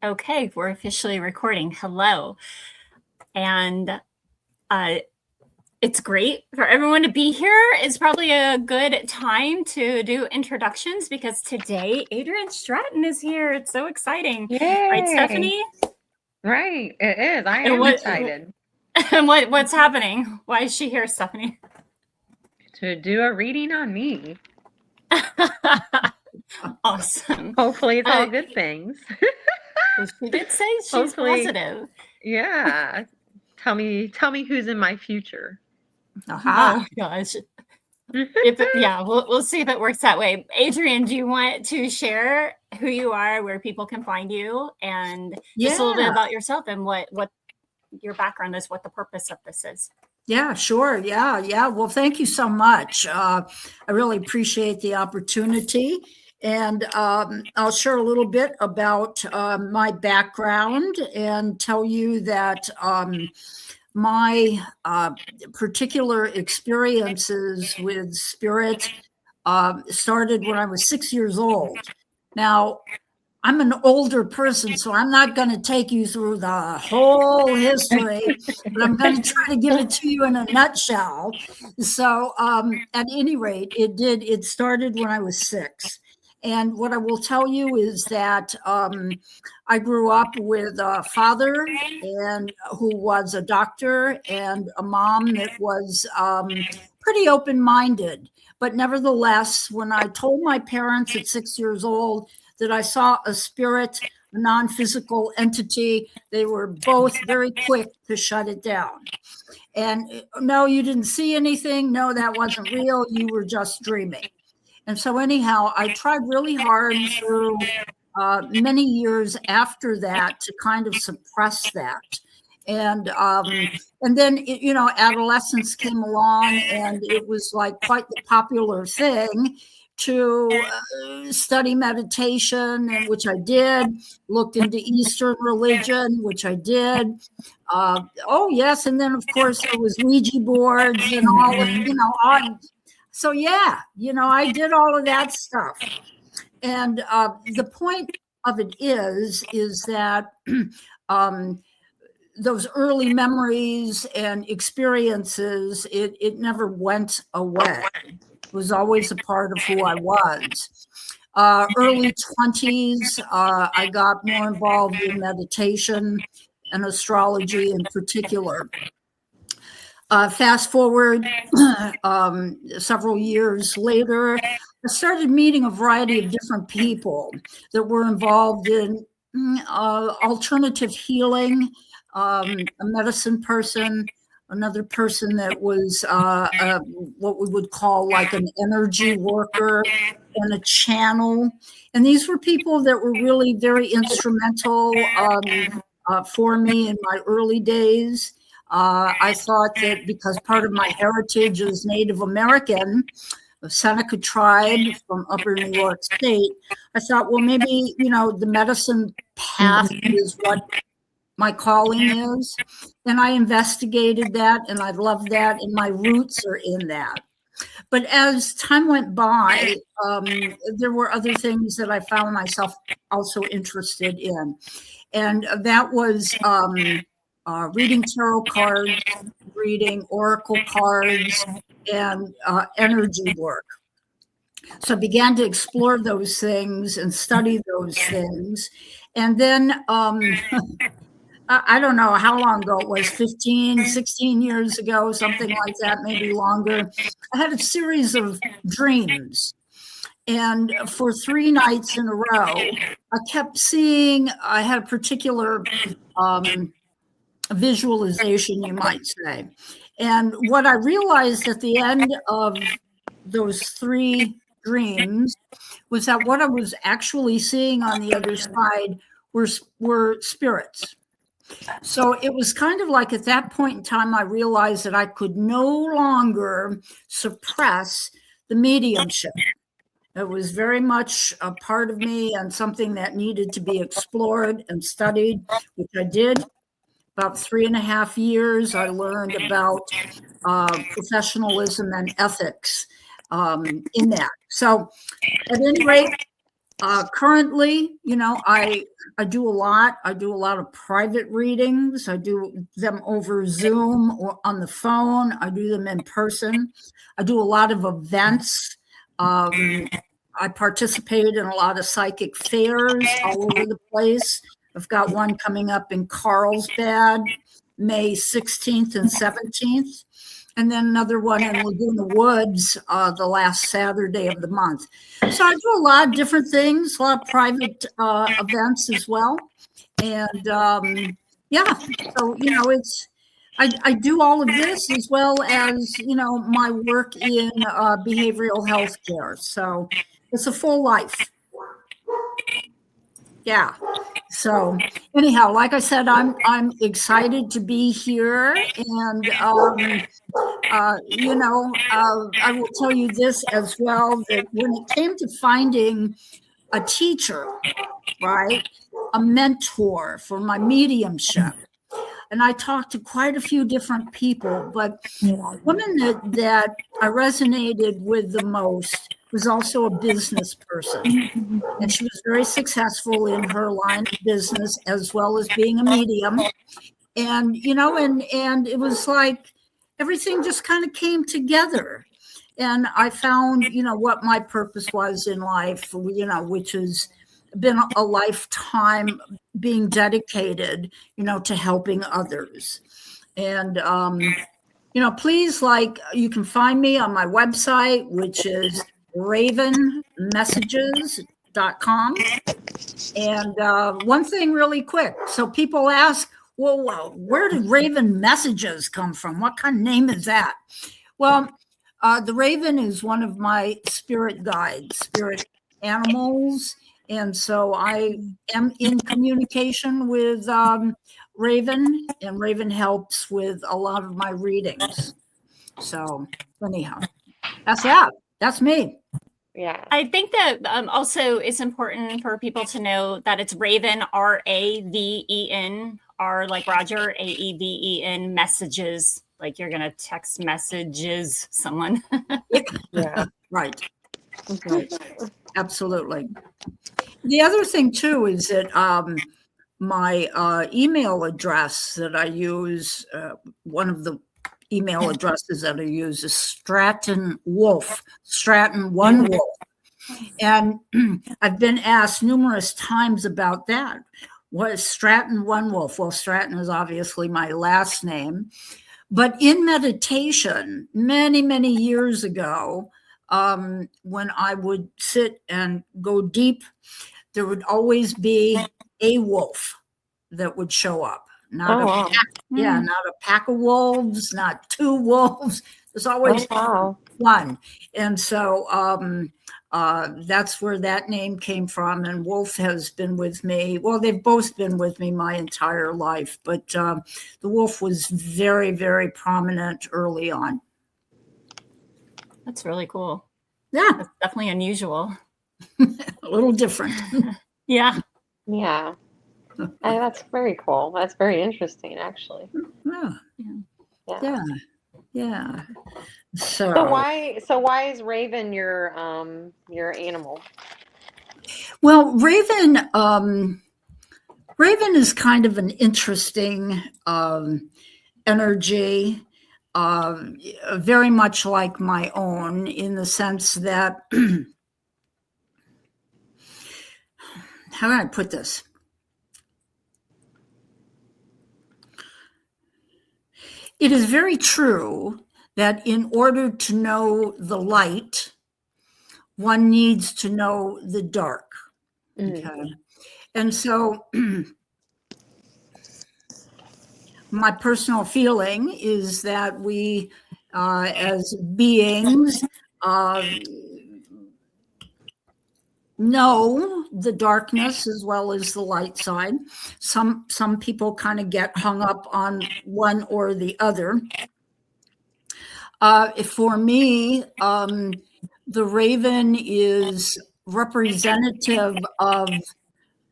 Okay, we're officially recording. Hello. And it's great for everyone to be here. It's probably a good time to do introductions because today Adrienne Stratton is here. It's so exciting. Yay. Right, Stephanie? Right, it is. I am excited. And what's happening? Why is she here, Stephanie? To do a reading on me. Awesome. Hopefully it's all good things. She did say she's positive. Yeah. Tell me who's in my future. Oh gosh. We'll see if it works that way. Adrienne, do you want to share who you are, where people can find you, and just a little bit about yourself and what your background is, what the purpose of this is? Yeah, sure. Yeah. Well, thank you so much. I really appreciate the opportunity. And I'll share a little bit about my background and tell you that my particular experiences with spirit started when I was 6 years old. Now, I'm an older person, so I'm not going to take you through the whole history, but I'm going to try to give it to you in a nutshell. So at any rate, it started when I was 6. And what I will tell you is that I grew up with a father who was a doctor and a mom that was pretty open-minded. But nevertheless, when I told my parents at 6 years old that I saw a spirit, a non-physical entity, they were both very quick to shut it down. And no, you didn't see anything. No, that wasn't real. You were just dreaming. And so anyhow, I tried really hard through many years after that to kind of suppress that. And then, adolescence came along and it was like quite the popular thing to study meditation, which I did, looked into Eastern religion, which I did. Yes. And then, of course, there was Ouija boards and all of, so, I did all of that stuff. And the point of it is that those early memories and experiences, it never went away. It was always a part of who I was. Early 20s, I got more involved in meditation and astrology in particular. Fast forward several years later, I started meeting a variety of different people that were involved in alternative healing, a medicine person, another person that was what we would call like an energy worker and a channel. And these were people that were really very instrumental for me in my early days. I thought that because part of my heritage is Native American, the Seneca tribe from upper New York State, I thought, well, maybe, the medicine path is what my calling is. And I investigated that and I loved that. And my roots are in that. But as time went by, there were other things that I found myself also interested in. And that was reading tarot cards, reading oracle cards, and energy work. So I began to explore those things and study those things. And then I don't know how long ago it was, 15, 16 years ago, something like that, maybe longer. I had a series of dreams. And for 3 nights in a row, I kept seeing, I had a particular visualization, you might say. And what I realized at the end of those 3 dreams was that what I was actually seeing on the other side were spirits. So it was kind of like at that point in time, I realized that I could no longer suppress the mediumship. It was very much a part of me and something that needed to be explored and studied, which I did. About 3.5 years, I learned about professionalism and ethics in that. So at any rate, Currently, I do a lot. I do a lot of private readings. I do them over Zoom or on the phone. I do them in person. I do a lot of events. I participate in a lot of psychic fairs all over the place. I've got one coming up in Carlsbad, May 16th and 17th. And then another one in Laguna Woods, the last Saturday of the month. So I do a lot of different things, a lot of private events as well. And yeah, so, I do all of this as well as, my work in behavioral health care. So it's a full life. Yeah. So anyhow, like I said, I'm excited to be here, and I will tell you this as well, that when it came to finding a teacher, right, a mentor for my mediumship, and I talked to quite a few different people, but the woman that I resonated with the most was also a business person. And she was very successful in her line of business as well as being a medium. And, and it was like everything just kind of came together. And I found, what my purpose was in life, which has been a lifetime being dedicated, to helping others. And, please, you can find me on my website, which is ravenmessages.com. And one thing really quick. So people ask, well, where did Raven Messages come from? What kind of name is that? Well, the Raven is one of my spirit guides, spirit animals. And so I am in communication with Raven, and Raven helps with a lot of my readings. So anyhow, that's that. That's me. Yeah. I think that also it's important for people to know that it's Raven, Raven, R like Roger, Aeven, messages, like you're going to text messages someone. Yeah. Right. Right. Absolutely. The other thing too is that my email address that I use, one of the email addresses that I use is Stratton Wolf, Stratton One Wolf. And I've been asked numerous times about that. What is Stratton One Wolf? Well, Stratton is obviously my last name. But in meditation, many, many years ago, when I would sit and go deep, there would always be a wolf that would show up. Not a pack of wolves, not two wolves. There's always one. And so that's where that name came from. And Wolf has been with me. Well, they've both been with me my entire life. But the wolf was very, very prominent early on. That's really cool. Yeah. That's definitely unusual. A little different. Yeah. Yeah. That's very cool. That's very interesting, actually. Yeah. So why is Raven your animal? Well, Raven is kind of an interesting energy, very much like my own, in the sense that how do I put this? It is very true that in order to know the light, one needs to know the dark. Okay. And so my personal feeling is that we, as beings, know the darkness as well as the light side. Some people kind of get hung up on one or the other. For me, the Raven is representative of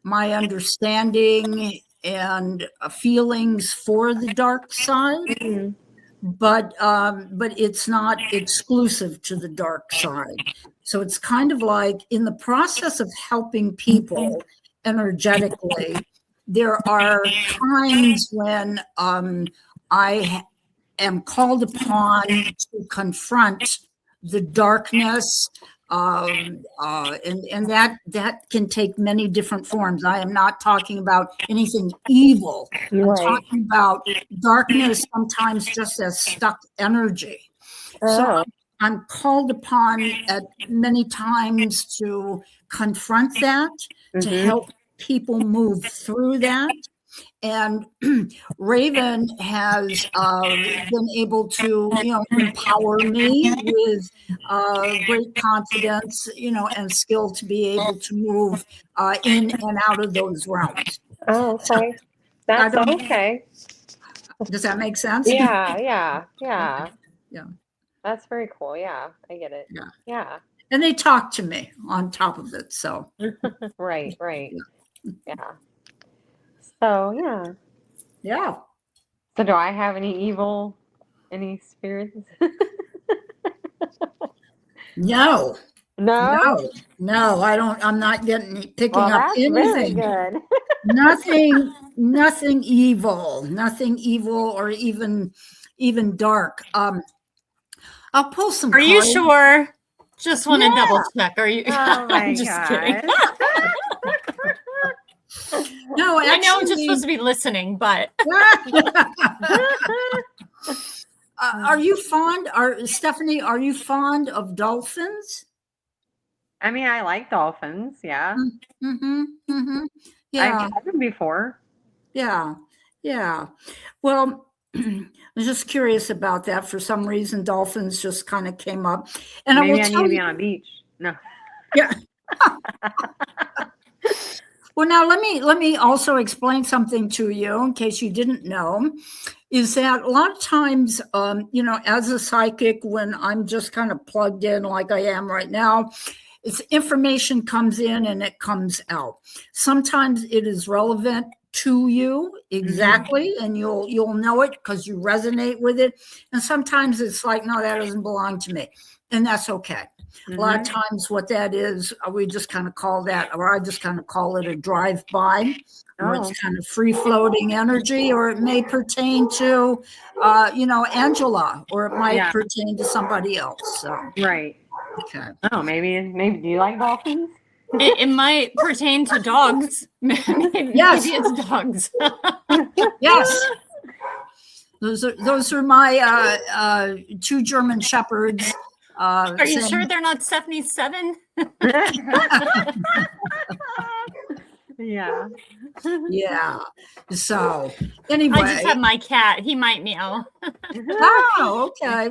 my understanding and feelings for the dark side, but it's not exclusive to the dark side. So it's kind of like in the process of helping people energetically, there are times when I am called upon to confront the darkness, and that can take many different forms. I am not talking about anything evil. I'm talking about darkness, sometimes just as stuck energy. So I'm called upon at many times to confront that, to help people move through that. And Raven has been able to, empower me with great confidence, and skill to be able to move in and out of those realms. Oh, okay. That's okay. Does that make sense? Yeah. Yeah. That's very cool. Yeah, I get it. Yeah. And they talk to me on top of it. So. Right. Yeah. So, Yeah. So do I have any spirits? No. No? No, I don't. I'm not picking Well, up that's anything. very good. Nothing evil, or even dark. I'll pull some. Are you sure? Just want to double check. Are you? Oh my I'm just kidding. No, actually, I know I'm just supposed to be listening, but are you fond? Stephanie? Are you fond of dolphins? I mean, I like dolphins. Yeah. Yeah. I've had them before. Yeah. Well, I was just curious about that. For some reason, dolphins just kind of came up. And maybe I need to be on a beach. No. Yeah. Well, now let me also explain something to you in case you didn't know, is that a lot of times, as a psychic, when I'm just kind of plugged in like I am right now, it's information comes in and it comes out. Sometimes it is relevant to you exactly, and you'll know it because you resonate with it. And sometimes it's like, no, that doesn't belong to me, and that's okay. A lot of times what that is, we just kind of call that, or I just kind of call it a drive-by, where it's kind of free-floating energy, or it may pertain to, Angela, or it might pertain to somebody else. So. Right. Okay. Oh, maybe do you like dolphins? it might pertain to dogs. Maybe it's dogs. Yes. Those are my two German shepherds. Are you sure they're not Stephanie's 7? Yeah. Yeah. So anyway, I just have my cat. He might meow. Oh, okay.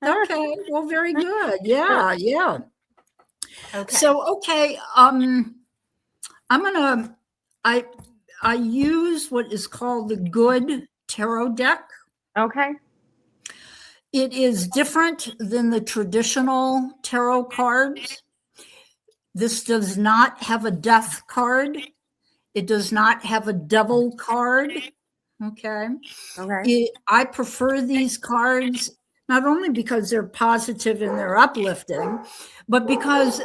Okay. Well, very good. Yeah. Okay. So okay. I use what is called the Good Tarot deck. Okay. It is different than the traditional tarot cards. This does not have a death card. It does not have a devil card. Okay. I prefer these cards not only because they're positive and they're uplifting, but because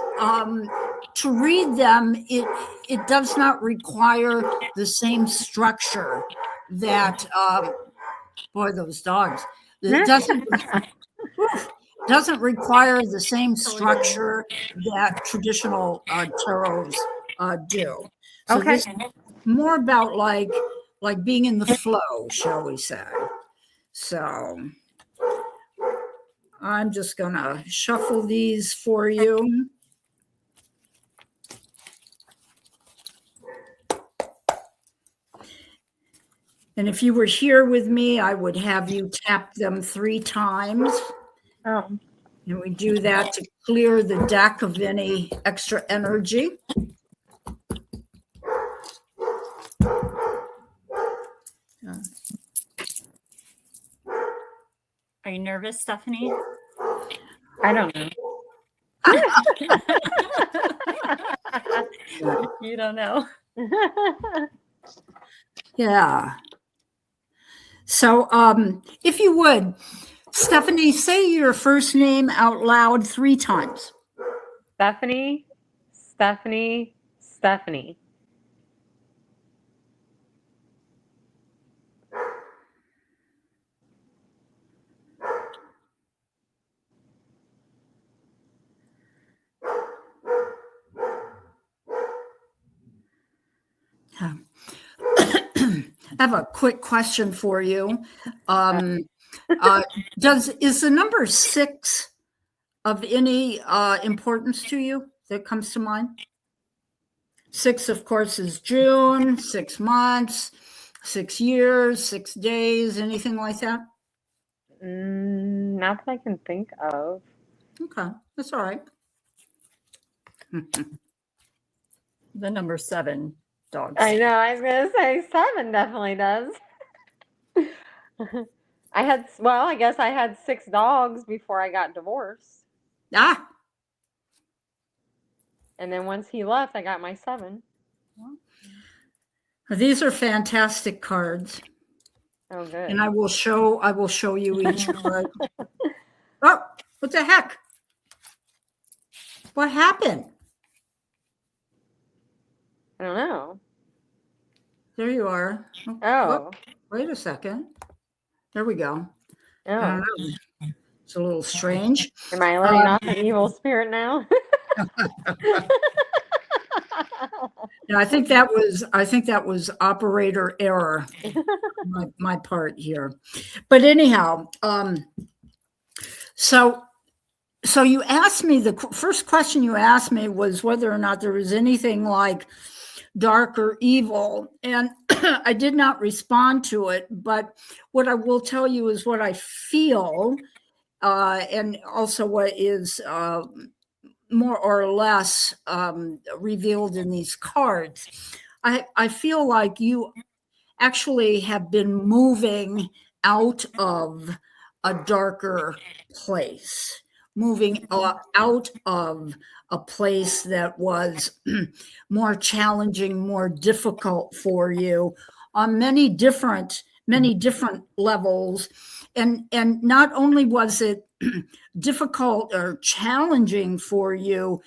to read them, it does not require the same structure that, boy, those dogs. It doesn't require the same structure that traditional tarots do. So this is more about like being in the flow, shall we say. So I'm just gonna shuffle these for you. And if you were here with me, I would have you tap them 3 times. Oh. And we do that to clear the deck of any extra energy. Are you nervous, Stephanie? I don't know. You don't know. Yeah. So if you would, Stephanie, say your first name out loud 3 times. Stephanie, Stephanie, Stephanie. I have a quick question for you. Is the number 6 of any importance to you that comes to mind? 6, of course, is June, 6 months, 6 years, 6 days, anything like that? Not that I can think of. Okay, that's all right. The number 7, dogs. I know. I was gonna say 7 definitely does. I guess I had 6 dogs before I got divorced. Ah, And then once he left, I got my 7. these are fantastic cards, Oh, good. and I will show you each card. Oh, what the heck? What happened? I don't know. There you are. Oh. Whoop, wait a second. There we go. I Oh. don't know. It's a little strange. Am I letting off an evil spirit now? No, I think that was operator error, my part here. But anyhow, so you asked me, the first question you asked me was whether or not there was anything like dark or evil, and I did not respond to it. But what I will tell you is what I feel, and also what is more or less revealed in these cards. I feel like you actually have been moving out of a darker place, moving out of a place that was more challenging, more difficult for you on many different levels. And not only was it difficult or challenging for you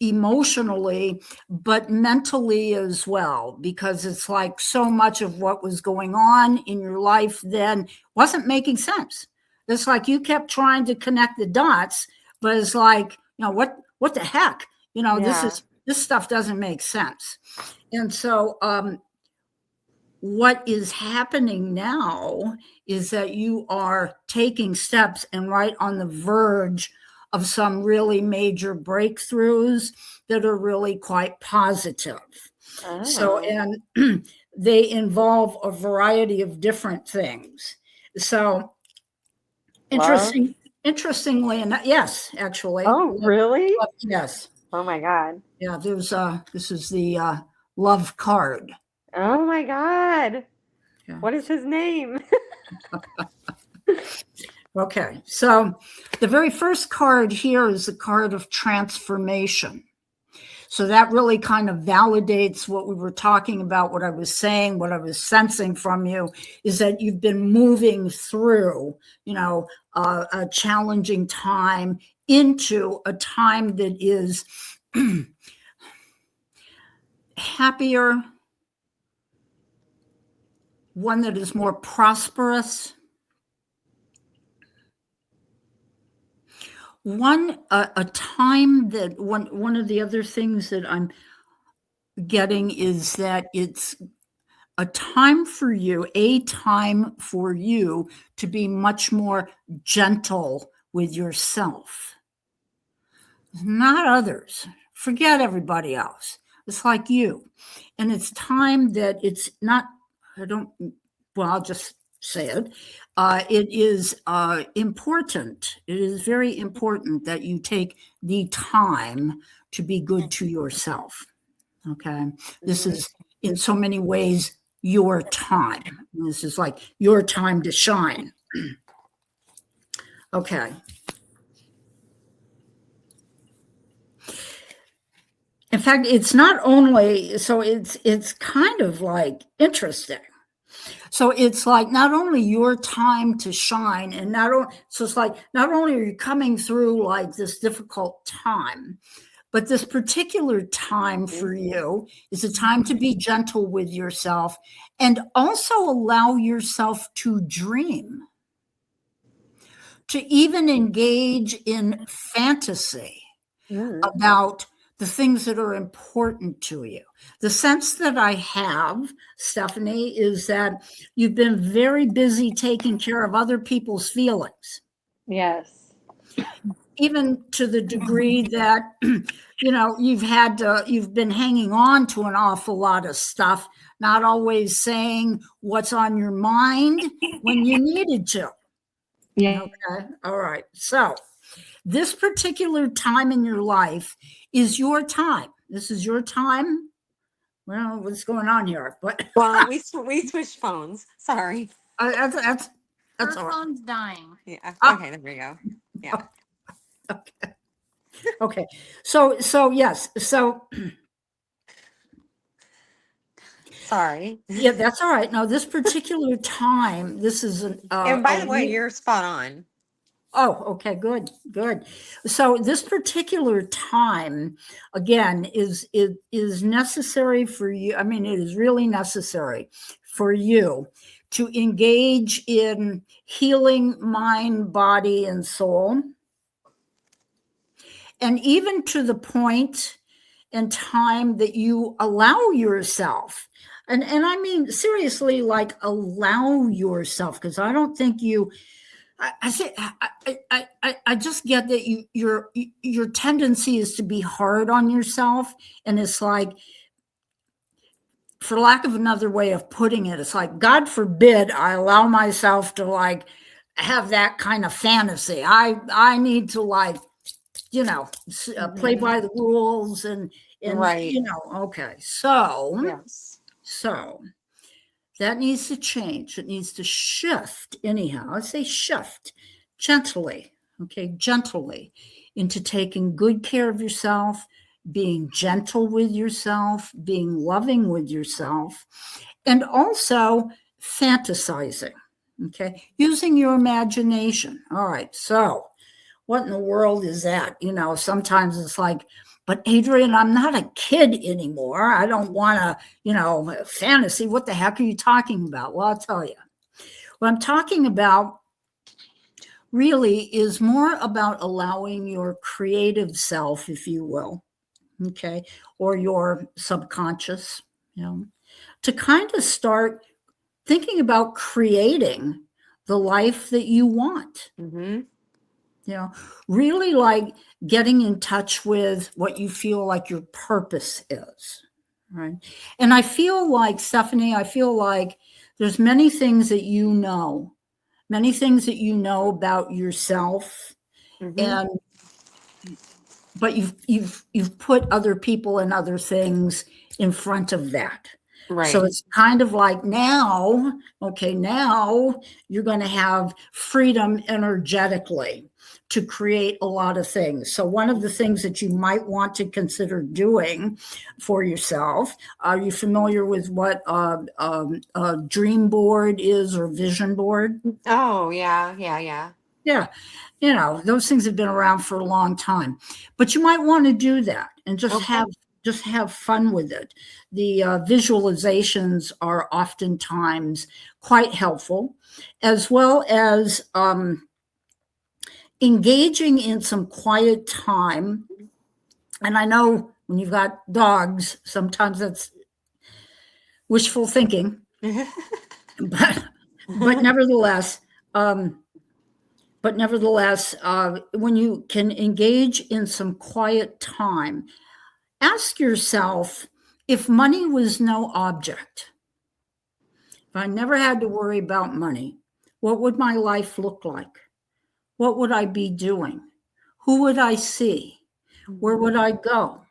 emotionally, but mentally as well, because it's like so much of what was going on in your life then wasn't making sense. It's like you kept trying to connect the dots, but it's like, what the heck? Yeah. This stuff doesn't make sense. And so what is happening now is that you are taking steps and right on the verge of some really major breakthroughs that are really quite positive. Oh. So, and they involve a variety of different things. So, interestingly enough, yes, actually. Oh, really? Yes. Oh my God. Yeah, this is the love card. Oh my God. Yeah. What is his name? Okay, so the very first card here is the card of transformation. So that really kind of validates what we were talking about, what I was saying, what I was sensing from you, is that you've been moving through, a challenging time into a time that is happier, one that is more prosperous. A time that one of the other things that I'm getting is that it's a time for you to be much more gentle with yourself, not others. Forget everybody else. It's like you. And it's time that it's not, I'll just say it. It is important. It is very important that you take the time to be good to yourself. Okay. This is in so many ways your time. This is like your time to shine. Okay. In fact, it's not only, so it's kind of like interesting. So it's like not only your time to shine, so it's like not only are you coming through like this difficult time, But this particular time for you is a time to be gentle with yourself and also allow yourself to dream, to even engage in fantasy about the things that are important to you. The sense that I have, Stephanie, is that you've been very busy taking care of other people's feelings. Yes. Even to the degree that, you've been hanging on to an awful lot of stuff, not always saying what's on your mind when you needed to. Yeah. Okay. All right. So this particular time in your life is your time. This is your time. Well, what's going on here? But Well, we switched phones. Sorry. that's Her all right. phone's dying. Yeah. Ah. Okay, there we go. Yeah. Okay. Okay. So yes. So Sorry. yeah, that's all right. Now, this particular time, this is And by the way, you're spot on. Oh, okay, good, good. So this particular time, again, is necessary for you. I mean, it is really necessary for you to engage in healing mind, body, and soul. And even to the point and time that you allow yourself, and I mean seriously, like allow yourself, because I don't think you. I just get that your tendency is to be hard on yourself, and it's like, for lack of another way of putting it, it's like, God forbid I allow myself to like have that kind of fantasy. I need to like, play by the rules and Right. okay. So Yes. that needs to change. It needs to shift anyhow. I say shift gently, okay, gently into taking good care of yourself, being gentle with yourself, being loving with yourself, and also fantasizing, okay, using your imagination. All right, so what in the world is that? Sometimes it's like, but Adrienne, I'm not a kid anymore. I don't want to, fantasy. What the heck are you talking about? Well, I'll tell you. What I'm talking about really is more about allowing your creative self, if you will, okay, or your subconscious, to kind of start thinking about creating the life that you want. Mm-hmm. Really like getting in touch with what you feel like your purpose is, right? And I feel like, Stephanie, there's many things that many things that you know about yourself, Mm-hmm. but you've put other people and other things in front of that. Right. So it's kind of like now you're going to have freedom energetically to create a lot of things. So one of the things that you might want to consider doing for yourself, are you familiar with what a dream board is, or vision board? Oh, yeah. Yeah. Those things have been around for a long time, but you might want to do that and just have fun with it. The visualizations are oftentimes quite helpful, as well as engaging in some quiet time. And I know when you've got dogs, sometimes that's wishful thinking, but nevertheless, when you can engage in some quiet time, ask yourself, if money was no object, if I never had to worry about money, what would my life look like? What would I be doing? Who would I see? Where would I go?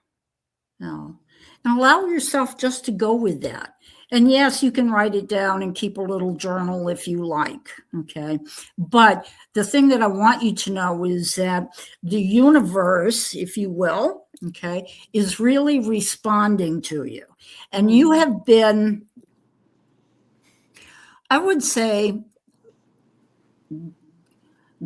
And allow yourself just to go with that. And yes, you can write it down and keep a little journal if you like, okay? But the thing that I want you to know is that the universe, if you will, okay, is really responding to you. And you have been, I would say,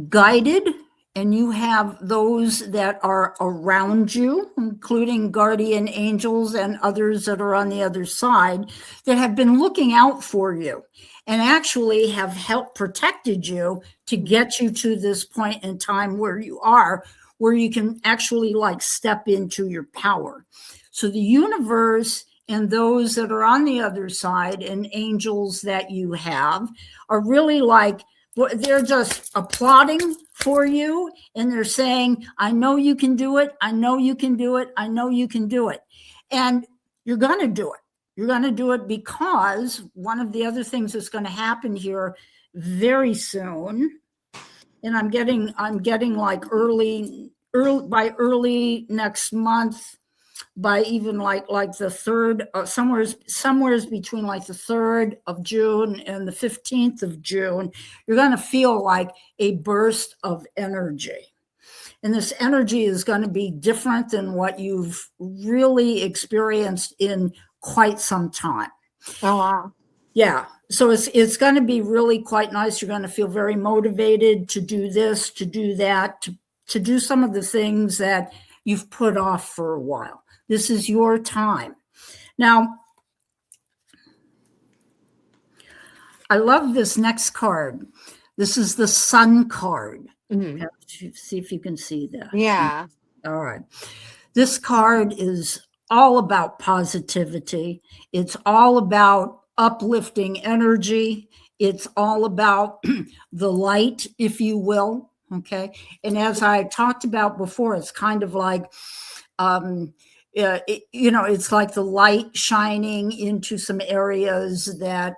guided and you have those that are around you, including guardian angels and others that are on the other side that have been looking out for you and actually have helped protected you to get you to this point in time where you are, where you can actually like step into your power. So the universe and those that are on the other side and angels that you have are really like, they're just applauding for you, and they're saying, I know you can do it. I know you can do it. I know you can do it. And you're going to do it. You're going to do it because one of the other things that's going to happen here very soon, and I'm getting like early by early next month, by even like the 3rd, somewhere's between like the 3rd of June and the 15th of June, you're going to feel like a burst of energy. And this energy is going to be different than what you've really experienced in quite some time. Oh, wow. Yeah. So it's going to be really quite nice. You're going to feel very motivated to do this, to do that, to do some of the things that you've put off for a while. This is your time. Now, I love this next card. This is the Sun card. Mhm. See if you can see that. Yeah. All right. This card is all about positivity. It's all about uplifting energy. It's all about the light, if you will. Okay. And as I talked about before, it's kind of like, it's like the light shining into some areas that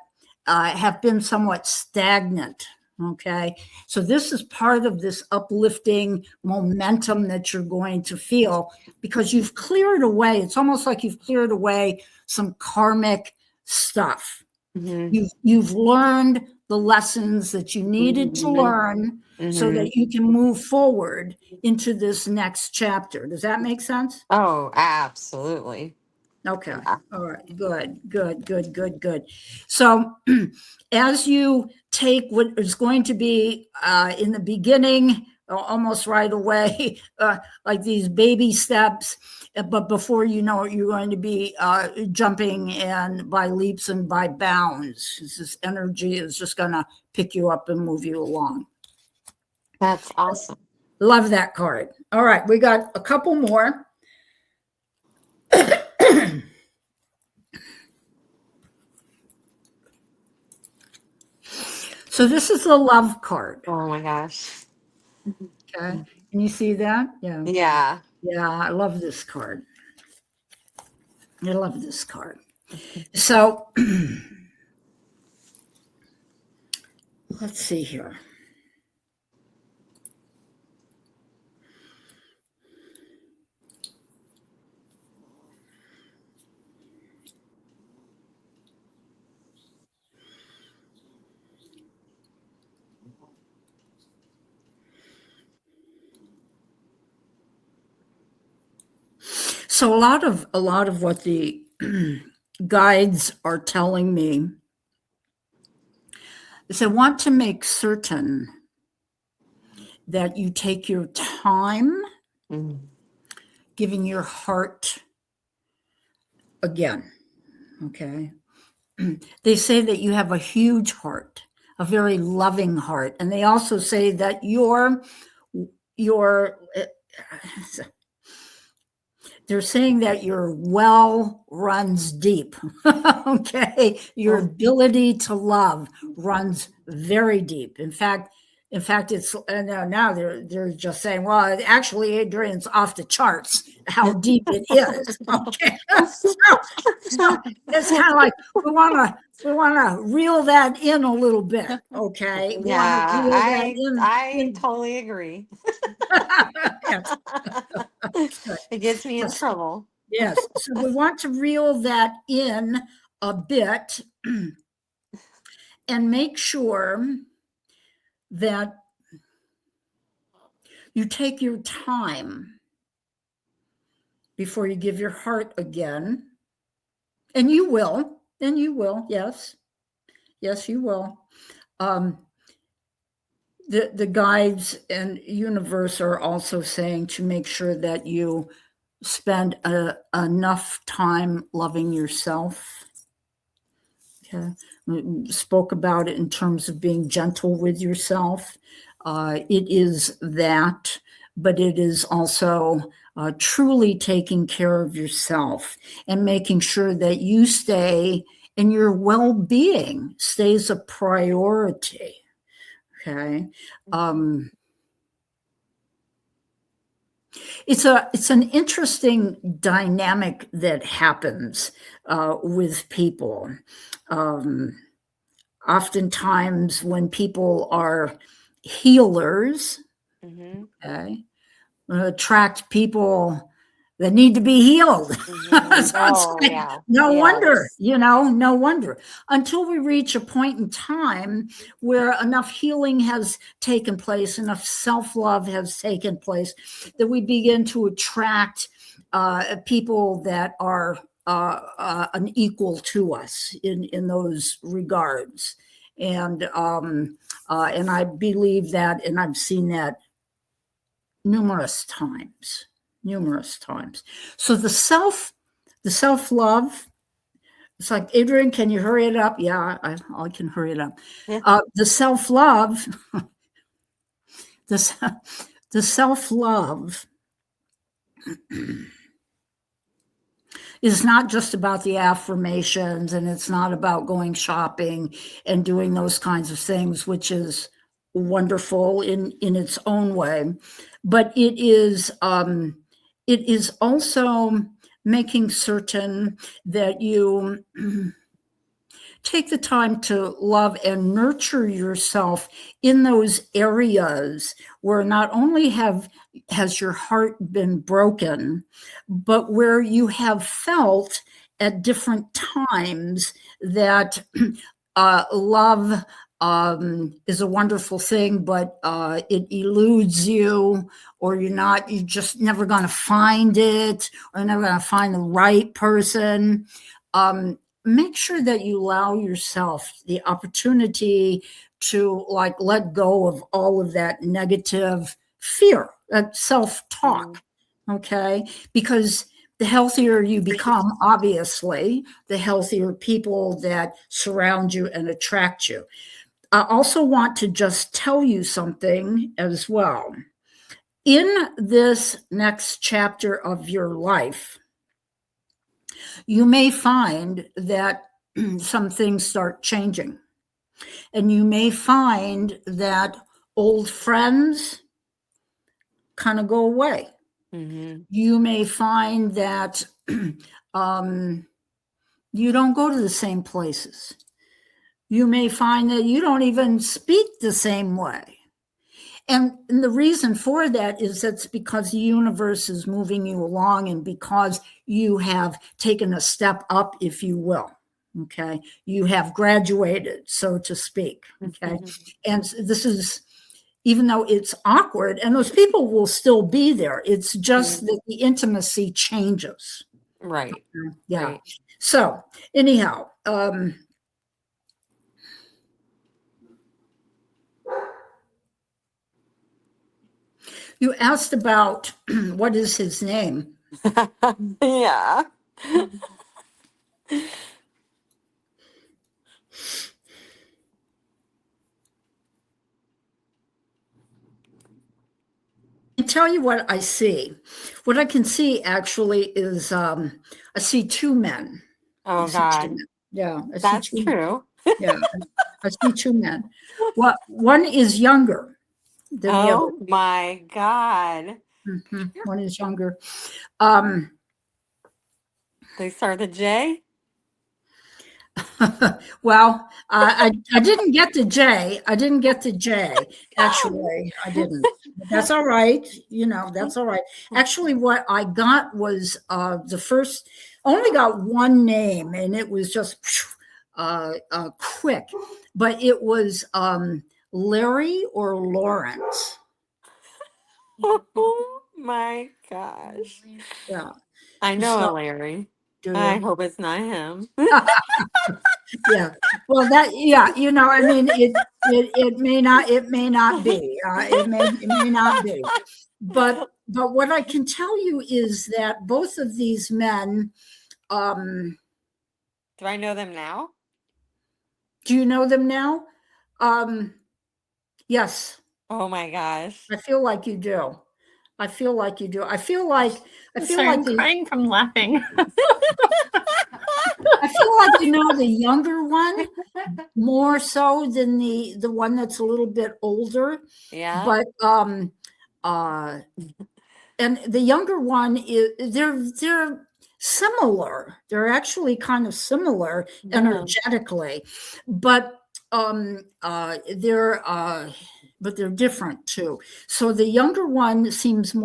have been somewhat stagnant. Okay. So this is part of this uplifting momentum that you're going to feel because you've cleared away. It's almost like you've cleared away some karmic stuff. Mm-hmm. You've learned the lessons that you needed to learn so that you can move forward into this next chapter. Does that make sense? Oh, absolutely. Okay. Yeah. All right. Good. So as you take what is going to be in the beginning, almost right away, like these baby steps, but before you know it, you're going to be jumping and by leaps and by bounds. This energy is just going to pick you up and move you along. That's awesome. Love that card. All right. We got a couple more. So this is the Love card. Oh my gosh. Okay. Can you see that? Yeah. Yeah. Yeah. I love this card. I love this card. So let's see here. So a lot of what the guides are telling me is I want to make certain that you take your time giving your heart again. Okay. They say that you have a huge heart, a very loving heart. And they also say that they're saying that your well runs deep. Okay. Your ability to love runs very deep. In fact, it's now they're just saying, well, actually, Adrienne's off the charts how deep it is. Okay, so it's kind of like we want to reel that in a little bit. Okay, Yeah, I totally agree. Yes. It gets me in trouble. Yes, so we want to reel that in a bit and make sure that you take your time before you give your heart again. And you will, yes, you will. the guides and universe are also saying to make sure that you spend enough time loving yourself. Okay. Spoke about it in terms of being gentle with yourself. It is that, but it is also truly taking care of yourself and making sure that you stay and your well-being stays a priority. Okay. It's an interesting dynamic that happens with people. Oftentimes when people are healers, okay, attract people that need to be healed. So no wonder, no wonder. Until we reach a point in time where enough healing has taken place, enough self-love has taken place, that we begin to attract people that are an equal to us in those regards. And I believe that, and I've seen that numerous times. So the self-love, it's like, Adrienne, can you hurry it up? Yeah, I can hurry it up. Yeah. The self-love, the self-love is not just about the affirmations, and it's not about going shopping and doing those kinds of things, which is wonderful in its own way, but it is also making certain that you take the time to love and nurture yourself in those areas where not only has your heart been broken, but where you have felt at different times that love is a wonderful thing, but it eludes you, or you're just never going to find it, or never going to find the right person. Make sure that you allow yourself the opportunity to let go of all of that negative fear, that self-talk. Okay. Because the healthier you become, obviously, the healthier people that surround you and attract you. I also want to just tell you something as well. In this next chapter of your life, you may find that some things start changing. And you may find that old friends kind of go away. You may find that you don't go to the same places. You may find that you don't even speak the same way. And the reason for that is that's because the universe is moving you along, and because you have taken a step up, if you will. Okay. You have graduated, so to speak. Okay. And this is, even though it's awkward, and those people will still be there, it's just that the intimacy changes. Right. Yeah. Right. So anyhow, you asked about what is his name. Yeah. I tell you what I see. What I can see actually is I see two men. Oh God. Yeah, That's true. Yeah, I see two men. Well, one is younger than the other. Oh my God. One is younger. They start with J? Well, I didn't get the J. Actually, I didn't. But that's all right. That's all right. Actually, what I got was the first, only got one name, and it was just quick, but it was Larry or Lawrence. Oh my gosh. Yeah. I know a Larry. I hope it's not him. Yeah. Well, that, yeah, I mean, it may not be. It may not be. But what I can tell you is that both of these men, Do I know them now? do you know them now? Yes. Oh my gosh. I feel like you do. I feel like you do. I feel like Sorry, I'm crying from laughing. I feel like you know the younger one more so than the one that's a little bit older. Yeah. But and the younger one is they're similar. They're actually kind of similar energetically, but they're different too. So the younger one seems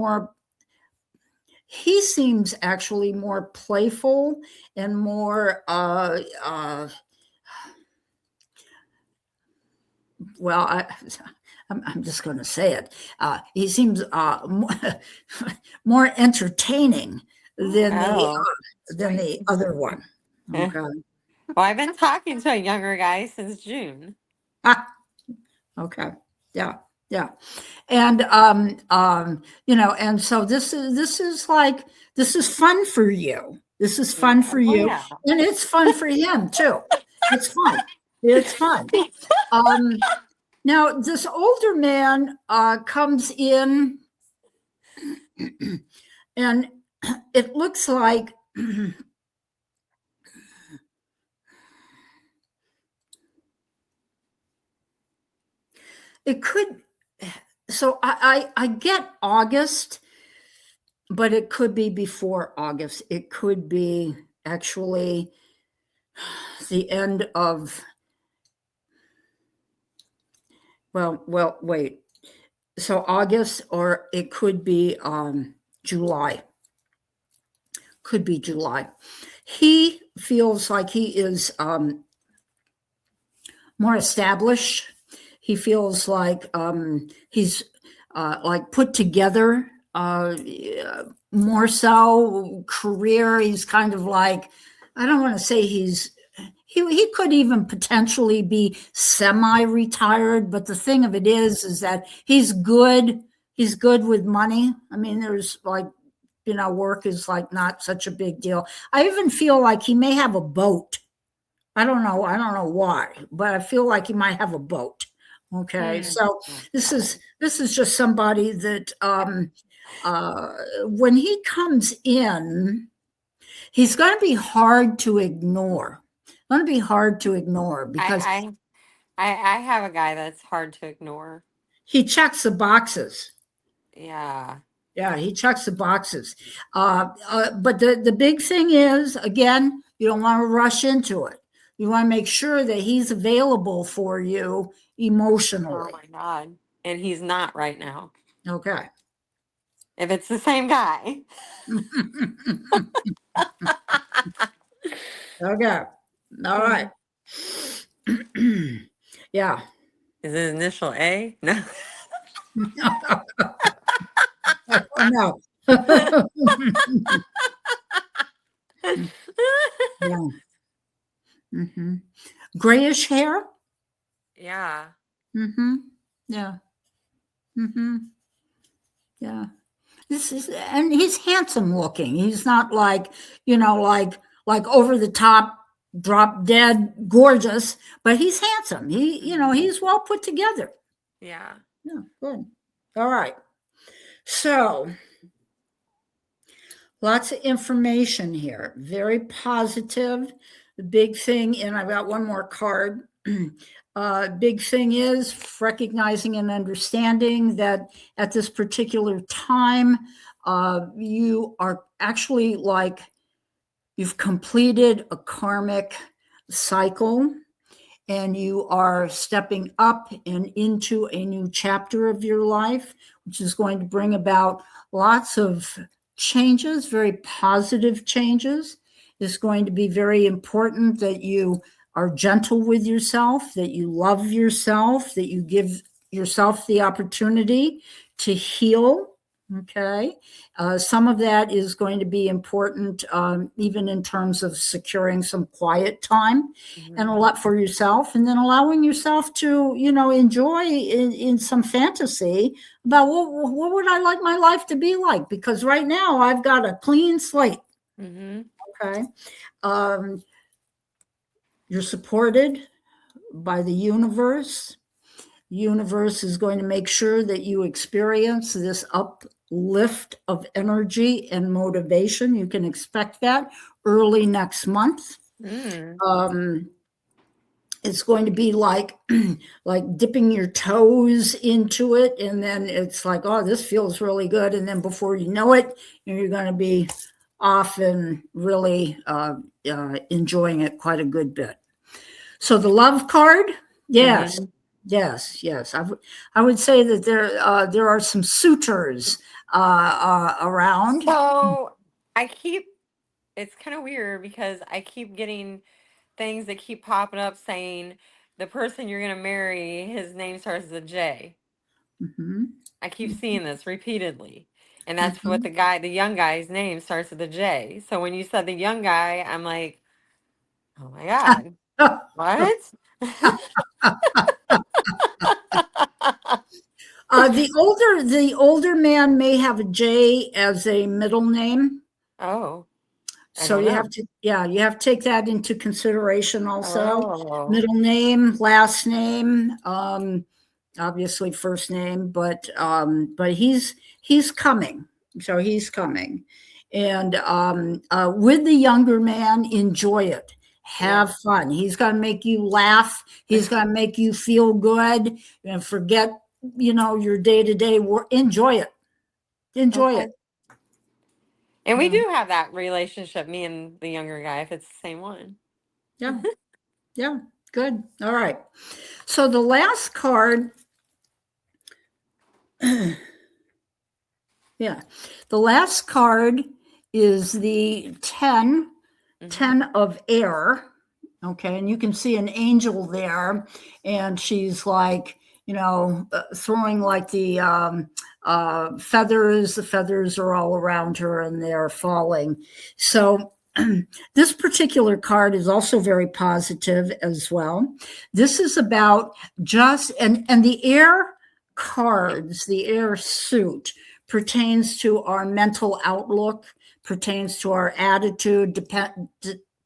he seems actually more playful and more well, I'm just going to say it. He seems more entertaining than the other one. Okay. Well, I've been talking to a younger guy since June. Okay. Yeah. Yeah. And and so this is fun for you. This is fun for you. Yeah. And it's fun for him too. It's fun. It's fun. Now this older man comes in and it looks like it could. So I get August, but it could be before August. It could be actually the end of. Well, wait. So August, or it could be July. Could be July. He feels like he is more established. He feels like he's like put together more so career. He's kind of like, I don't want to say he could even potentially be semi-retired, but the thing of it is that he's good. He's good with money. I mean, there's like, work is like not such a big deal. I even feel like he may have a boat. I don't know why, but I feel like he might have a boat. Okay. So this is just somebody that when he comes in, he's going to be hard to ignore. Going to be hard to ignore because I have a guy that's hard to ignore. he checks the boxes. Yeah. Yeah, he checks the boxes. But the big thing is, again, you don't want to rush into it. You want to make sure that he's available for you emotionally. Oh my God. And he's not right now. Okay. If it's the same guy. Okay. All right. Yeah. Is his initial A? No. No. Yeah. Mm-hmm. Grayish hair. Yeah. Mm-hmm. Yeah. Mm-hmm. Yeah. And he's handsome looking. He's not like, like over the top, drop dead, gorgeous, but he's handsome. He's well put together. Yeah. Yeah, good. All right. So lots of information here. Very positive. The big thing, and I've got one more card. Big thing is recognizing and understanding that at this particular time, you are actually like you've completed a karmic cycle and you are stepping up and into a new chapter of your life, which is going to bring about lots of changes, very positive changes. It's going to be very important that you are gentle with yourself, that you love yourself, that you give yourself the opportunity to heal. Okay. Some of that is going to be important, even in terms of securing some quiet time and a lot for yourself, and then allowing yourself to, enjoy in some fantasy about what would I like my life to be like? Because right now I've got a clean slate. Mm-hmm. Okay. You're supported by the universe. Universe is going to make sure that you experience this uplift of energy and motivation. You can expect that early next month. It's going to be like like dipping your toes into it, and then it's like, oh, this feels really good, and then before you know it, you're going to be off and really enjoying it quite a good bit. So the love card, yes. Mm-hmm. Yes. I would say that there are some suitors around. So it's kind of weird because I keep getting things that keep popping up saying the person you're going to marry, his name starts with a J. Mm-hmm. I keep seeing this repeatedly. And that's what the young guy's name starts with a J. So when you said the young guy, I'm like, oh my God, what? The older man may have a J as a middle name. Oh, So you have to take that into consideration also. Oh. Middle name, last name, obviously first name, but he's coming. So he's coming. And with the younger man, enjoy it. Have fun. He's going to make you laugh. He's going to make you feel good and forget, your day-to-day work. Enjoy it. Enjoy it. And we do have that relationship, me and the younger guy, if it's the same one. Yeah. Yeah. Good. All right. So the last card, the last card is the 10 of air. Okay. And you can see an angel there, and she's like, throwing like the feathers. The feathers are all around her and they're falling. So this particular card is also very positive as well. This is about and the air cards, the air suit pertains to our mental outlook, pertains to our attitude,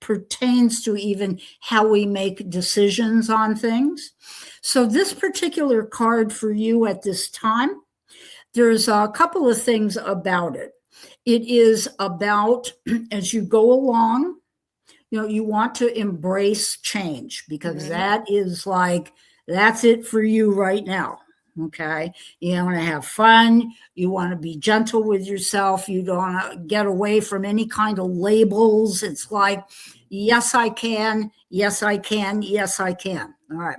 pertains to even how we make decisions on things. So this particular card for you at this time, there's a couple of things about it. It is about, as you go along, you want to embrace change, because that is like, that's it for you right now. Okay. You want to have fun. You want to be gentle with yourself. You don't want to get away from any kind of labels. It's like, yes, I can. Yes, I can. Yes, I can. All right.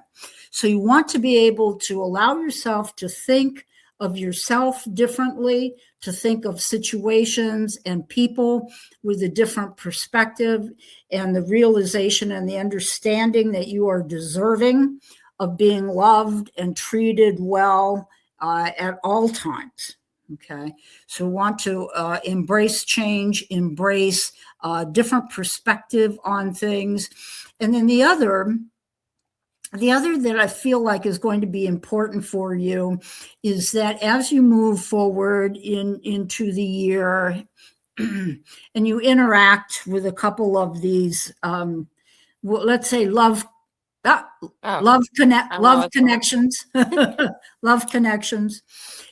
So you want to be able to allow yourself to think of yourself differently, to think of situations and people with a different perspective, and the realization and the understanding that you are deserving of being loved and treated well at all times. Okay. So we want to embrace change, embrace different perspective on things. And then the other that I feel like is going to be important for you is that as you move forward into the year and you interact with a couple of these, let's say love connections, love connections,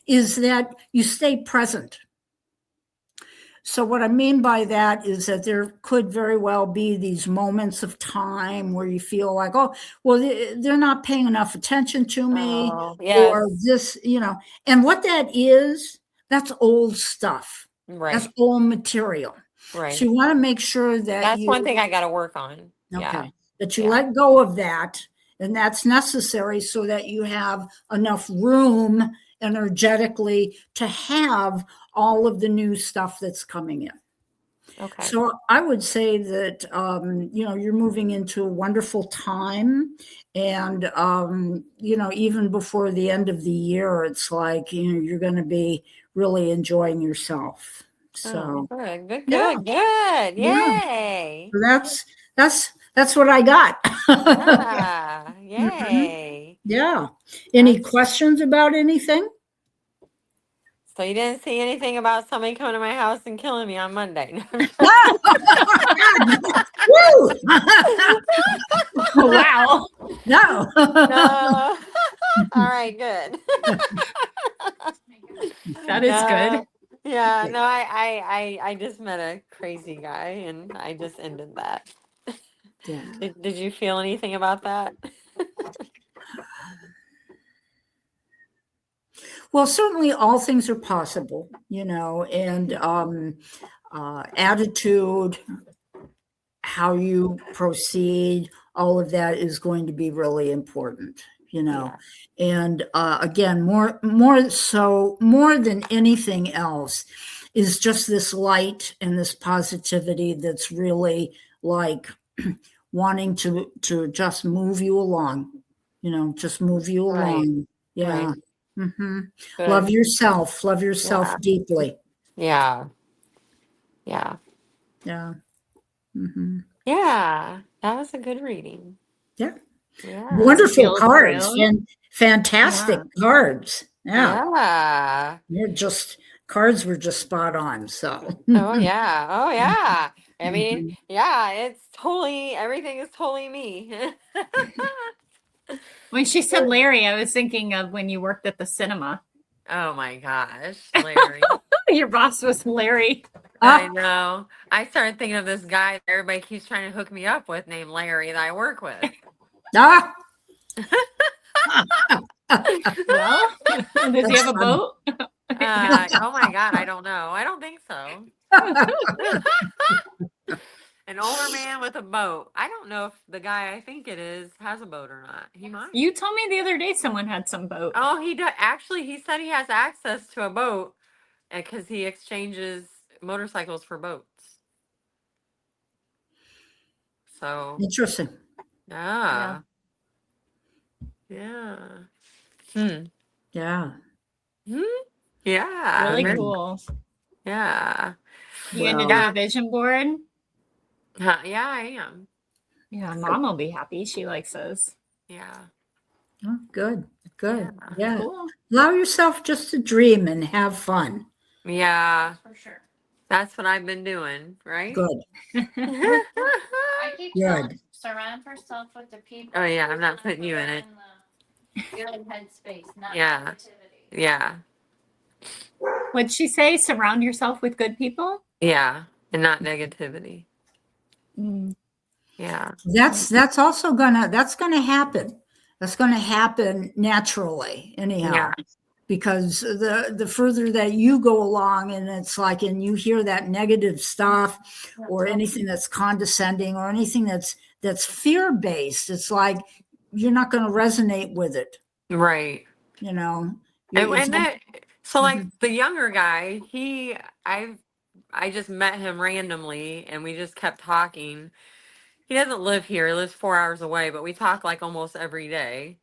is that you stay present. So what I mean by that is that there could very well be these moments of time where you feel like, oh, well, they're not paying enough attention to me, or this, and what that is, that's old stuff. Right. That's old material. Right. So you want to make sure that that's one thing I got to work on. Okay. That you let go of that, and that's necessary so that you have enough room energetically to have all of the new stuff that's coming in. Okay. So I would say that, you're moving into a wonderful time. And, even before the end of the year, it's like, you're going to be really enjoying yourself. Oh, So, good, good, yeah, good, good. yeah. Yay. So that's what I got. Yeah. Mhm. Yay. Yeah. Any That's, questions about anything? so you didn't see anything about somebody coming to my house and killing me on Monday? Woo! Wow. No. No. All right, good. That is good. Yeah, no, I just met a crazy guy and I just ended that. Yeah. Did you feel anything about that? Well, certainly all things are possible, and attitude, how you proceed, all of that is going to be really important, Yeah. And again, more than anything else is just this light and this positivity that's really like wanting to just move you along, just move you Right. along. Yeah. Right. hmm Love Good. yourself. Love yourself Yeah. deeply. Yeah. Yeah. Yeah. hmm Yeah. That was a good reading. Yeah. Yeah. Wonderful Feel cards thrilled. and fantastic Yeah. cards. Yeah. Yeah. You're just cards were just spot on. So Oh yeah. Oh yeah. I mean, Mhm. yeah, it's totally everything is totally me. When she said Larry, I was thinking of when you worked at the cinema. Oh my gosh, Larry. Your boss was Larry. I Ah, know. I started thinking of this guy that everybody keeps trying to hook me up with named Larry that I work with. ah. Well, does he That's have a funny. boat? Oh my God, I don't know. I don't think so. An older man with a boat. I don't know if the guy I think it is has a boat or not. He might. You told me the other day someone had some boat. Oh, he does. Actually, he said he has access to a boat because he exchanges motorcycles for boats. So, Interesting. yeah. Yeah. Hmm. Yeah. Hmm. Yeah. Really Very, Yeah. cool. yeah. You gonna Well, do Yeah. a vision board? Yeah, I am. Yeah, mom will be happy. She likes those. Yeah. oh, good. Yeah. Good. Yeah. Cool. Allow yourself just to dream and have fun. Yeah. For sure. That's what I've been doing, right? Good. I keep telling Good. surround herself with the people. Oh, yeah, I'm who's not gonna putting you put in her it. the good headspace, not Yeah. negativity. Yeah. What'd she say? Surround yourself with good people? Yeah. And not negativity. Mm. Yeah. That's also that's gonna happen. That's gonna happen naturally, anyhow. Yeah. Because the further that you go along, and it's like, and you hear that negative stuff or anything that's condescending or anything that's fear based, it's like you're not going to resonate with it. Right. You know, it's And that, so like Mhm. the younger guy, I just met him randomly and we just kept talking. He doesn't live here, he lives 4 hours away, but we talk like almost every day.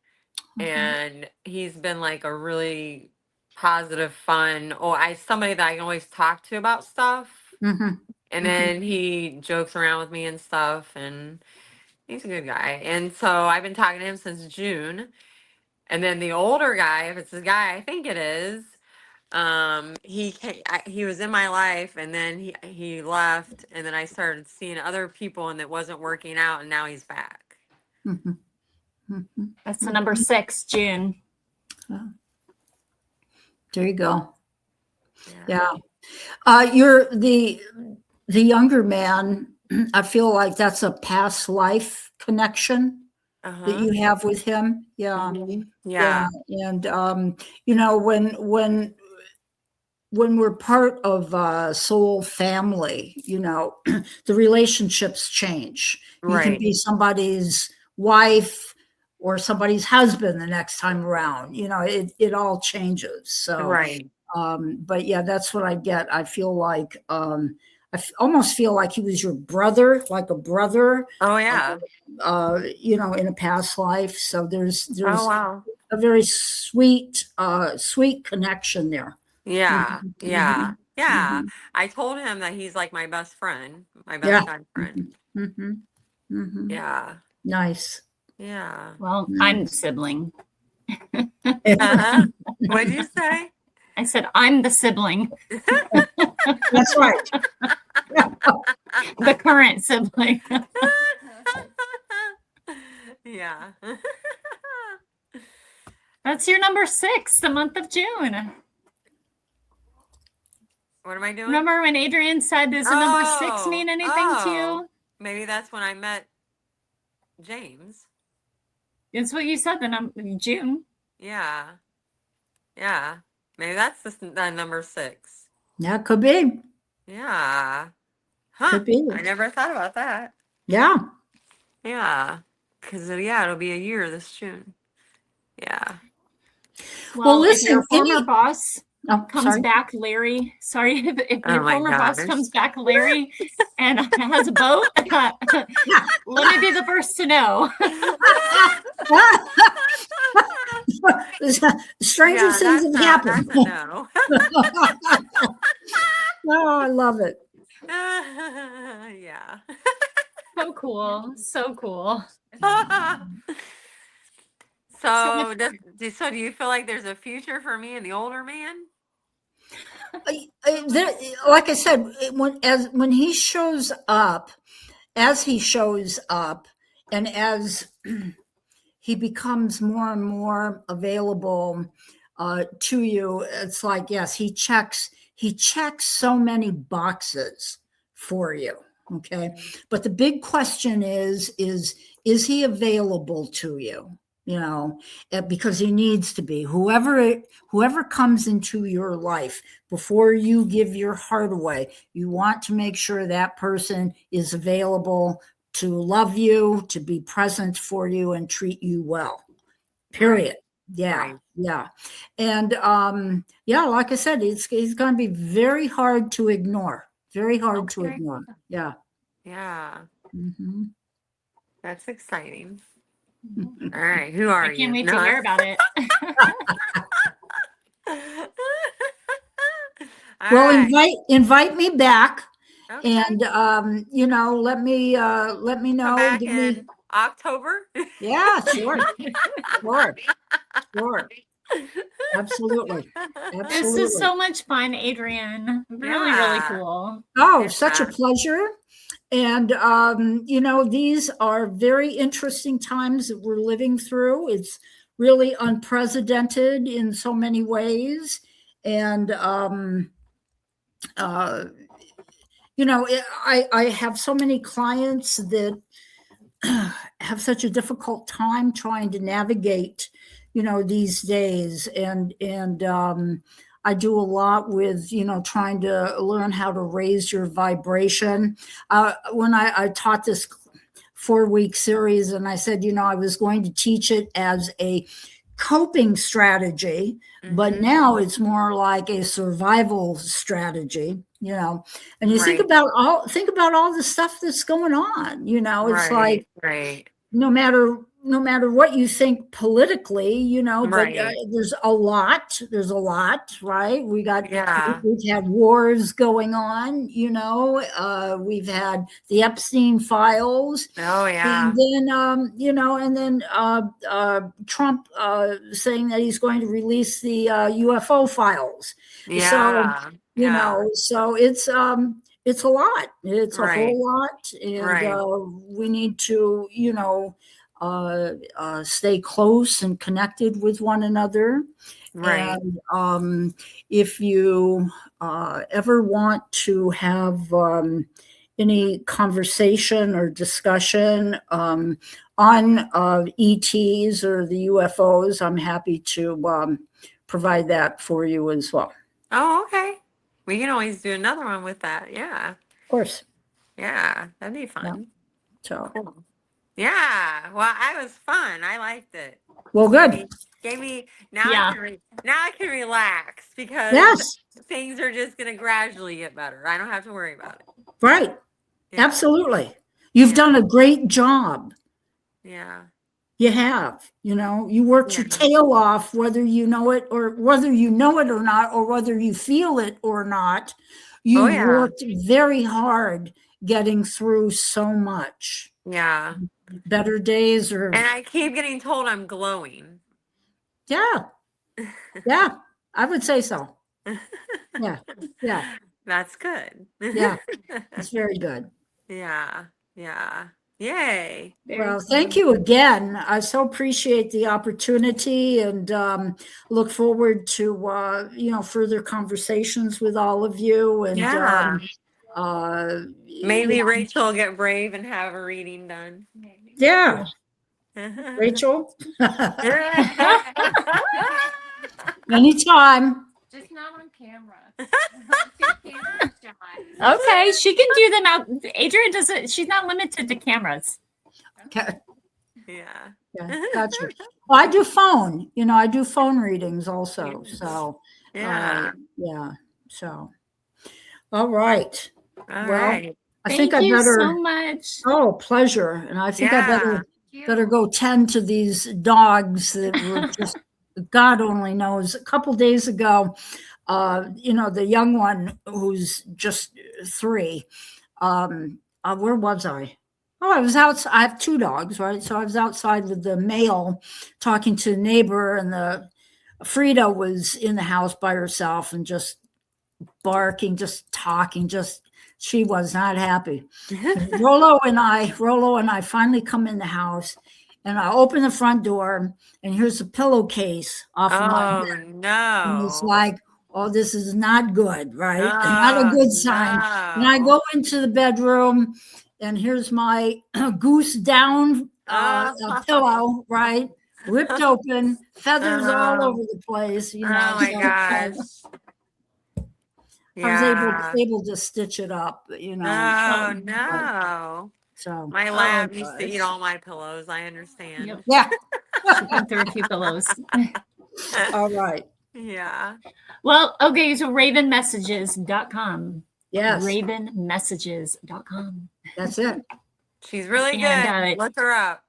And he's been like a really positive, fun, somebody that I can always talk to about stuff. Mhm. And Mhm. then he jokes around with me and stuff, and he's a good guy. And so I've been talking to him since June. And then the older guy, if it's the guy I think it is, he was in my life, and then he left, and then I started seeing other people, and it wasn't working out, and now he's back. Mhm. Mhm. That's the number 6, June. There you go. Yeah. Yeah. You're the younger man. I feel like that's a past life connection that Uh-huh. you have with him. Yeah. Mhm. Yeah. Yeah. And when we're part of a soul family, the relationships change. You can Right. be somebody's wife or somebody's husband the next time around. It all changes. So Right. but yeah, that's what I get. I feel like almost feel like he was your brother, like a brother, Oh yeah. in a past life. So there's Oh wow. a very sweet connection there. Yeah. Mhm, Yeah. mhm, Yeah. mhm. I told him that he's like my best friend, my Yeah. best guy friend. Mhm, mhm. Yeah. Nice. Yeah. Well, I'm the sibling. Uh-huh. What'd you say? I said I'm the sibling, That's right. the current sibling. Yeah. That's your number 6, the month of June. What am I doing? Remember when Adrienne said, does the number 6 mean anything to you? Maybe that's when I met James. It's what you said, the number June. Yeah. Yeah. Maybe that's the number 6. Yeah, could be. Yeah. Huh. Could be. I never thought about that. Yeah. Yeah. Because, it'll be a year this June. Yeah. Well, listen, if your former any- boss Oh, comes sorry. back, Larry, sorry, if Oh your my former boss gosh. comes back, Larry, and has a boat, let me be the first to know. Stranger Yeah, things have happened. That's a no. Oh, I love it. Yeah. So cool. So cool. So do you feel like there's a future for me and the older man? Like I said, when he shows up, as he shows up, and as he becomes more and more available to you, it's like, yes, he checks so many boxes for you. Okay, but the big question is he available to you? Because he needs to be. Whoever comes into your life, before you give your heart away, you want to make sure that person is available to love you, to be present for you, and treat you well. Period. Right. Yeah. Right. Yeah. And like I said, it's going to be very hard to ignore. Very hard to Okay. ignore. Yeah. Yeah. Mhm. That's exciting. All right. Who are I you? can't wait No, to hear about it. All Well, right. invite me back, Okay. and let me Come know. back Give me, in October. yeah, sure, sure, absolutely, This is absolutely. so much fun, Adrienne. Really, really Yeah. cool. Oh, such a Yeah. pleasure. And, these are very interesting times that we're living through. It's really unprecedented in so many ways. And, I have so many clients that have such a difficult time trying to navigate, these days. And I do a lot with, trying to learn how to raise your vibration. When I taught this 4-week series, and I said, I was going to teach it as a coping strategy, but Mhm. now it's more like a survival strategy, and you think Right. about all the stuff that's going on, it's like, Right. no matter what you think politically, but Right. there's a lot, right? We've Yeah. had wars going on, we've had the Epstein files, Oh yeah. and then Trump saying that he's going to release the UFO files. So Yeah. Yeah. so it's a lot. It's a Right. whole lot, and Right. we need to, stay close and connected with one another. Right. And if you ever want to have any conversation or discussion on ETs or the UFOs, I'm happy to provide that for you as well. Oh, okay. We can always do another one with that. Yeah. Of course. Yeah. That'd be fun. So, Cool. Yeah. Well, I was fun. I liked it. well, good. Gave me now. Yeah. Now I can relax because Yes. things are just gonna gradually get better. I don't have to worry about it. Right. Yeah. Absolutely. You've Yeah. done a great job. Yeah. You have, you worked your Yeah. tail off, whether you know it or not, or whether you feel it or not. You Oh, yeah. worked very hard getting through so much. Yeah. Better days or, And I keep getting told I'm glowing. yeah, I would say so. Yeah. That's good. Yeah. It's very good. Yeah. Yeah. Yay. Well, thank you again. I so appreciate the opportunity and look forward to further conversations with all of you. And Yeah. Maybe yeah, Rachel will get brave and have a reading done. yeah, Rachel, anytime. Just not on camera. Okay, she can do them out. Adrienne doesn't. She's not limited to cameras. Okay. Yeah. Yeah, gotcha. Well, I do phone. I do phone readings also. So Yeah. yeah. So all right. All Well, right. I Thank think I you better. so much. Oh, pleasure. And I think I Yeah. better go tend to these dogs that were just, God only knows. A couple days ago, the young one who's just 3, where was I? Oh, I was outside. I have 2 dogs, right? So I was outside with the male talking to a neighbor, and the Frida was in the house by herself and just barking, just talking, she was not happy. Rolo and I finally come in the house, and I open the front door, and here's a pillowcase off of my bed. Oh And it's no. like, oh, this is not good, right? Not a Oh, good sign. And I no. go into the bedroom, and here's my goose down pillow, right? Ripped open, feathers all Oh. over the place, Oh my so gosh. I was Yeah. able to stitch it up, Oh no. so My lab used to gosh. eat all my pillows. I understand. Yep. yeah. She went through a few pillows. All right. Yeah. Well, okay, so ravenmessages.com. Yes, Ravenmessages.com. that's it. She's really good. And, Look her up.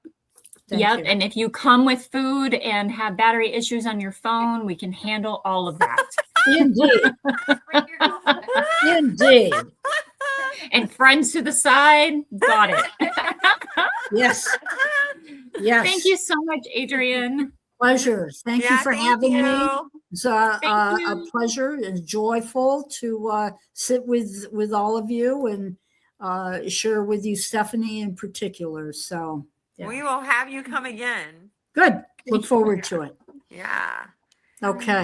Thank yep. you. And if you come with food and have battery issues on your phone, we can handle all of that. Indeed. Indeed. And friends to the side, got it. Yes. Yes. Thank you so much, Adrienne. Pleasure. Thank you Yeah, for thank having me. you. It's a you. pleasure and joyful to sit with all of you and share with you Stephanie in particular. So yeah. We will have you come again. Good. Look forward to it. Yeah. Okay.